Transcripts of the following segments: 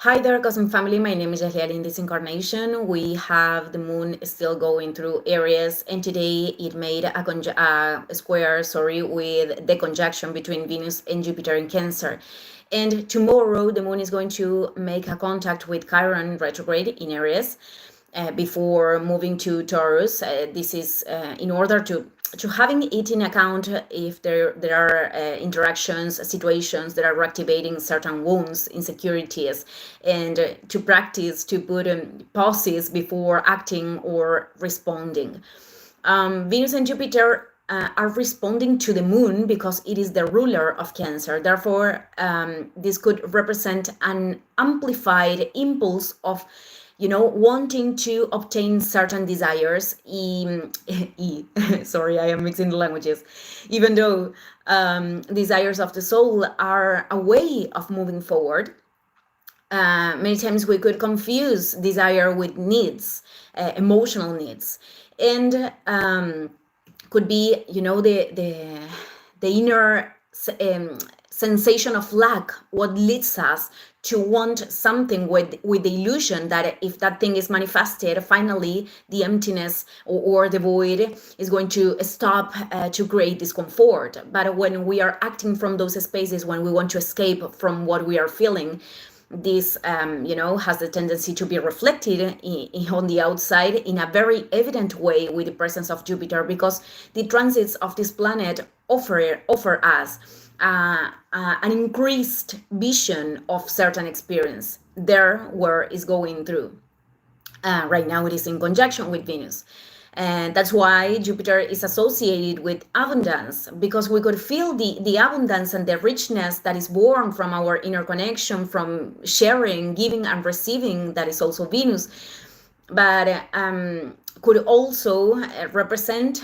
Hi there, Cosmic Family. My name is Jahliel. In this incarnation, we have the moon still going through Aries, and today it made a square, with the conjunction between Venus and Jupiter in Cancer. And tomorrow, the moon is going to make a contact with Chiron retrograde in Aries before moving to Taurus. This is in order to having it in account if there are interactions, situations that are activating certain wounds, insecurities, and to practice to put pauses before acting or responding. Venus and Jupiter are responding to the moon because it is the ruler of Cancer. Therefore, this could represent an amplified impulse of wanting to obtain certain desires. Sorry, I am mixing the languages. Even though desires of the soul are a way of moving forward, many times we could confuse desire with needs, emotional needs, and could be, the inner sensation of lack, what leads us to want something with the illusion that if that thing is manifested, finally the emptiness or the void is going to stop to create discomfort. But when we are acting from those spaces, when we want to escape from what we are feeling, this has the tendency to be reflected on the outside in a very evident way with the presence of Jupiter, because the transits of this planet offer us an increased vision of certain experience there where it's going through. Right now it is in conjunction with Venus. And that's why Jupiter is associated with abundance, because we could feel the abundance and the richness that is born from our inner connection, from sharing, giving, and receiving. That is also Venus. But could also represent,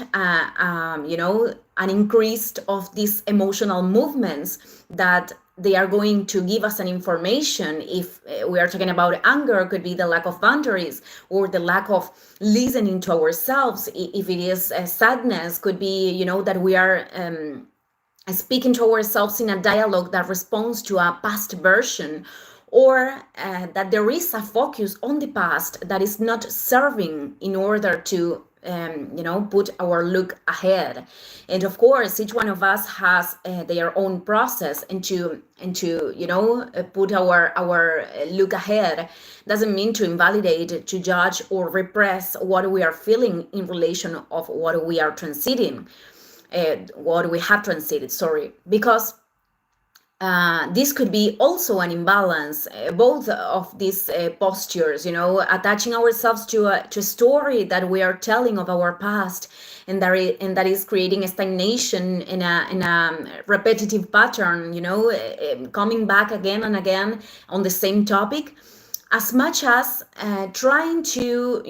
an increase of these emotional movements that they are going to give us an information. If we are talking about anger, could be the lack of boundaries or the lack of listening to ourselves. If it is sadness, could be, that we are speaking to ourselves in a dialogue that responds to a past version, or that there is a focus on the past that is not serving in order to put our look ahead. And of course, each one of us has their own process, and to put our look ahead doesn't mean to invalidate, to judge, or repress what we are feeling in relation of what we are transiting, what we have transited, because this could be also an imbalance, both of these postures, attaching ourselves to a story that we are telling of our past, and that is creating a stagnation in a repetitive pattern, coming back again and again on the same topic, as much as trying to,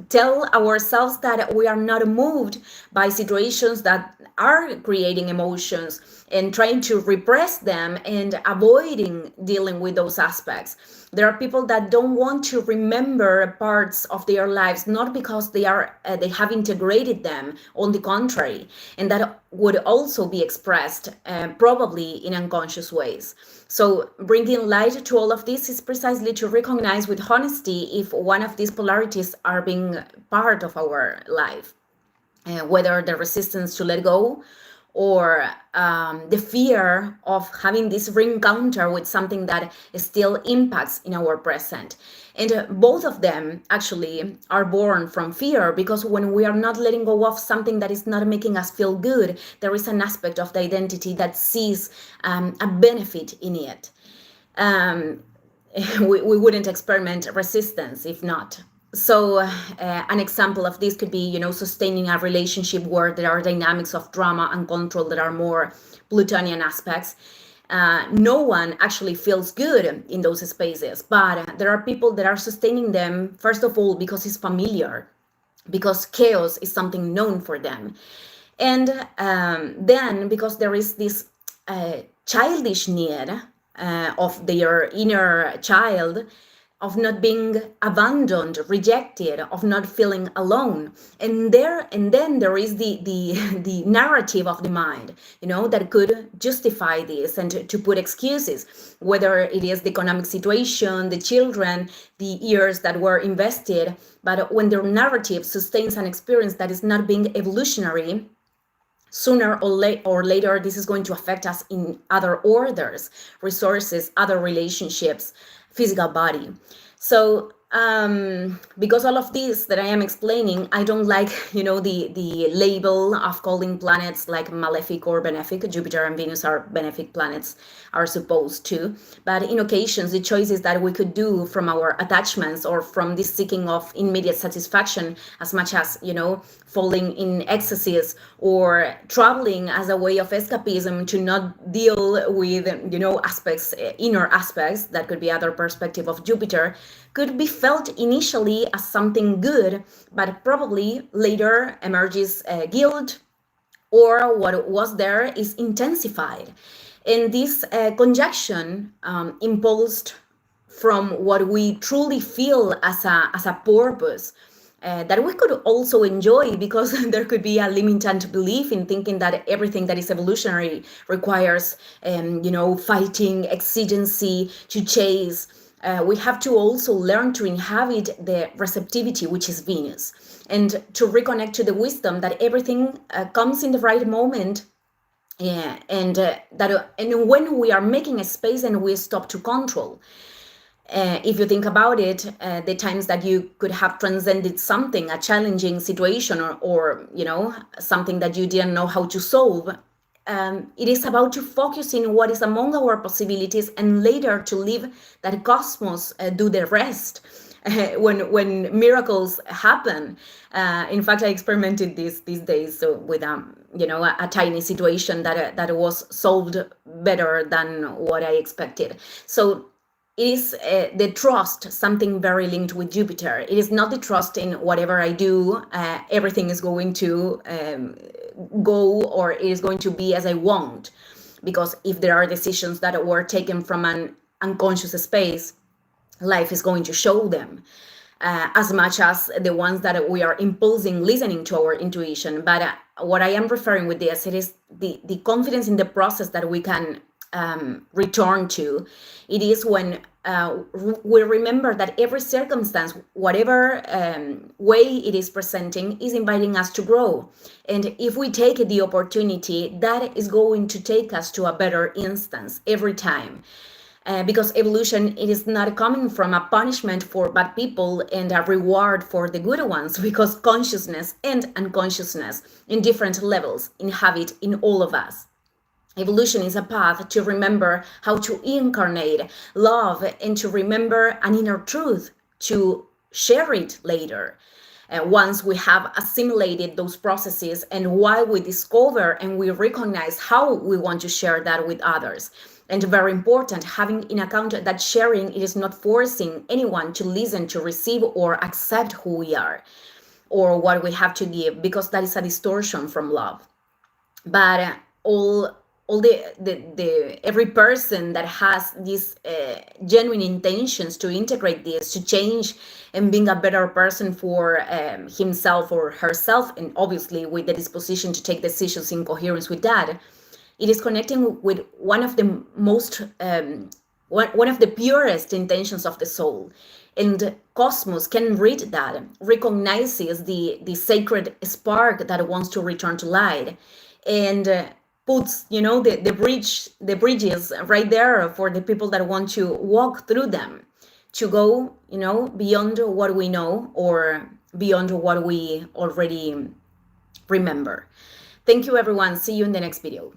tell ourselves that we are not moved by situations that are creating emotions, and trying to repress them and avoiding dealing with those aspects. There are people that don't want to remember parts of their lives, not because they have integrated them, on the contrary, and that would also be expressed probably in unconscious ways. So bringing light to all of this is precisely to recognize with honesty if one of these polarities are being part of our life, whether the resistance to let go, or the fear of having this reencounter with something that still impacts in our present. And both of them actually are born from fear, because when we are not letting go of something that is not making us feel good, there is an aspect of the identity that sees a benefit in it. We wouldn't experiment resistance if not. So an example of this could be, sustaining a relationship where there are dynamics of drama and control that are more Plutonian aspects. No one actually feels good in those spaces, but there are people that are sustaining them, first of all, because it's familiar, because chaos is something known for them. And then because there is this childish need of their inner child of not being abandoned, rejected, of not feeling alone. And then there is the narrative of the mind, that could justify this and to put excuses, whether it is the economic situation, the children, the years that were invested. But when the narrative sustains an experience that is not being evolutionary, sooner or later, this is going to affect us in other orders, resources, other relationships, physical body. So because all of this that I am explaining, I don't like, the label of calling planets like malefic or benefic. Jupiter and Venus are benefic planets, are supposed to. But in occasions, the choices that we could do from our attachments or from this seeking of immediate satisfaction, as much as, falling in excesses or traveling as a way of escapism to not deal with, aspects, inner aspects, that could be other perspective of Jupiter, could be felt initially as something good, but probably later emerges guilt, or what was there is intensified. And this conjunction, impulsed from what we truly feel as a purpose, that we could also enjoy, because there could be a limited belief in thinking that everything that is evolutionary requires, fighting, exigency, to chase. We have to also learn to inhabit the receptivity, which is Venus, and to reconnect to the wisdom that everything comes in the right moment. Yeah, and when we are making a space and we stop to control. If you think about it, the times that you could have transcended something, a challenging situation, or something that you didn't know how to solve, it is about to focus in what is among our possibilities, and later to leave that cosmos do the rest. When miracles happen, in fact, I experimented this these days, so with a tiny situation that was solved better than what I expected. So it is the trust, something very linked with Jupiter. It is not the trust in whatever I do, everything is going to go, or it is going to be as I want. Because if there are decisions that were taken from an unconscious space, life is going to show them. As much as the ones that we are imposing, listening to our intuition. But what I am referring with this, it is the confidence in the process that we can return to. It is when we remember that every circumstance, whatever way it is presenting, is inviting us to grow. And if we take the opportunity, that is going to take us to a better instance every time. Because evolution, it is not coming from a punishment for bad people and a reward for the good ones, because consciousness and unconsciousness in different levels inhabit in all of us. Evolution is a path to remember how to incarnate love and to remember an inner truth, to share it later. Once we have assimilated those processes, and while we discover and we recognize how we want to share that with others. And very important, having in account that sharing, it is not forcing anyone to listen, to receive, or accept who we are or what we have to give, because that is a distortion from love. But all every person that has these genuine intentions to integrate this, to change and being a better person for himself or herself, and obviously with the disposition to take decisions in coherence with that, it is connecting with one of the most one of the purest intentions of the soul. And cosmos can read that, recognizes the sacred spark that wants to return to light, and puts the bridges right there for the people that want to walk through them, to go beyond what we know, or beyond what we already remember. Thank you, everyone. See you in the next video.